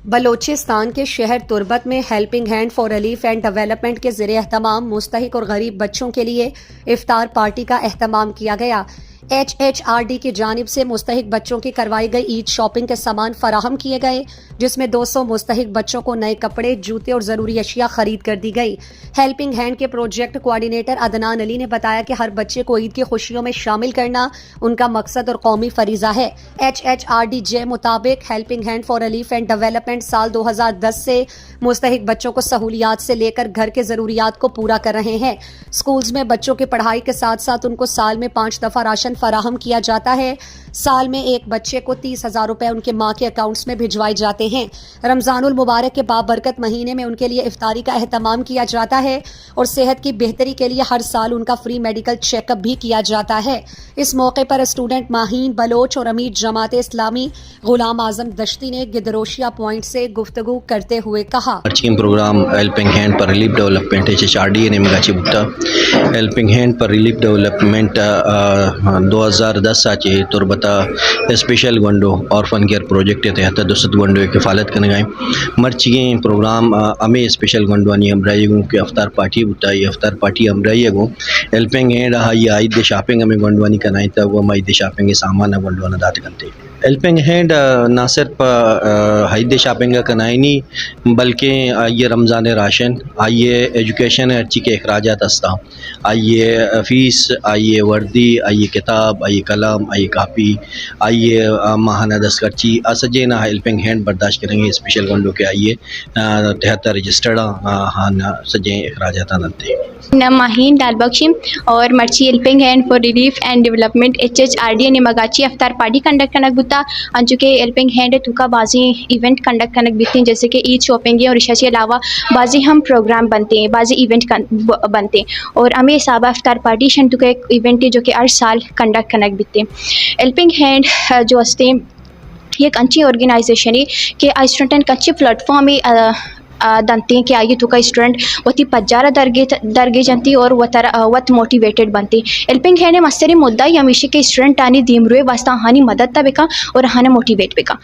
بلوچستان کے شہر تربت میں helping hand for relief and development کے زیر اہتمام مستحق اور غریب بچوں کے لیے افطار پارٹی کا اہتمام کیا گیا۔ HHRD کی جانب سے مستحق بچوں کی کروائی گئی عید شاپنگ کے سامان فراہم کیے گئے، جس میں 200 مستحق بچوں کو نئے کپڑے، جوتے اور ضروری اشیاء خرید کر دی گئی۔ ہیلپنگ ہینڈ کے پروجیکٹ کوآرڈینیٹر عدنان علی نے بتایا کہ ہر بچے کو عید کی خوشیوں میں شامل کرنا ان کا مقصد اور قومی فریضہ ہے۔ HHRD جے مطابق helping hand for relief and development سال 2010 سے مستحق بچوں کو سہولیات سے لے کر گھر کے ضروریات کو پورا کر رہے ہیں۔ سکولز میں بچوں کی پڑھائی کے ساتھ ساتھ ان کو سال میں 5 دفعہ راشن فراہم کیا جاتا ہے۔ سال میں ایک بچے کو 30,000 روپے ان کے ماں کے اکاؤنٹس میں بھجوائے جاتے ہیں۔ رمضان المبارک کے بابرکت مہینے میں ان کے لیے افطاری کا اہتمام کیا جاتا ہے اور صحت کی بہتری کے لیے ہر سال ان کا فری میڈیکل چیک اپ بھی کیا جاتا ہے۔ اس موقع پر اسٹوڈنٹ ماہین بلوچ اور امیر جماعت اسلامی غلام اعظم دشتی نے گدروشیہ پوائنٹ سے گفتگو کرتے ہوئے کہا، پروگرام ہیلپنگ ہینڈ پر ریلیف ڈیولپمنٹ HHRD نے مگاچی بکتا ہیلپنگ ہینڈ پر ریلیف ڈیولپمنٹ 2010 آچے تربتا اسپیشل گونڈو اور فن کیئر پروجیکٹ کے تحت 200 گونڈو کفالت کرنے گئے مرچی پروگرام ہمیں اسپیشل گونڈوانی امرائی گوں کے افطار پارٹی بتا یہ افطار پارٹی امرائی گوں ہیلپنگ ہینڈ یہ عید شاپنگ ہمیں گونڈوانی کرنائی تھا وہ ہم عید شاپنگ کے سامان گونڈوانا دات کرتے ہیلپنگ ہینڈ نہ صرف عید شاپنگ کا کنائی نہیں بلکہ آئیے رمضان راشن، آئیے ایجوکیشن ہرچی کے اخراجات ہستا، آئیے فیس، آئیے وردی، آئیے کتاب، آئیے قلم، آئیے کاپی، آئیے ماہانہ دستخرچی سجے نہ ہیلپنگ ہینڈ برداشت کریں گے اسپیشل گنڈو کے آئیے تحت رجسٹرڈ ہاں سجے اخراجات نتے ماہین ڈال بخشی اور مرچی helping hand for relief and development HHRD نے مگاچی افطار پارٹی کنڈکٹ کنک بتا انچو کے ہیلپنگ ہینڈ تو کا بعضی ایونٹ کنڈکٹ کنک بیتے ہیں جیسے کہ عید شاپنگ اور عشاء کے علاوہ بعضی ہم پروگرام بنتے ہیں، بعضی ایونٹ بنتے ہیں اور ہمیں حساب افطار پارٹی شن تو کا ایک ایونٹ ہے جو کہ ہر سال کنڈکٹ کنک بیتے ہیں۔ ہیلپنگ ہینڈ جو ہستے یہ ایک اچھی آرگنائزیشن ہے کہ اسٹوڈنٹ ایک اچھی پلیٹ فارم ہے دنتے ہیں کہ آئیے تو کا اسٹوڈنٹ وتی پجارہ درگے جنتی اور وت موٹیویٹڈ بنتے۔ ہیلپنگ ہینڈ مستری مدعا ہمیشہ کے اسٹوڈنٹ آنی دیم روئے واسطہ ہانی مدد تا بکا اور ہانا موٹیویٹ بکا۔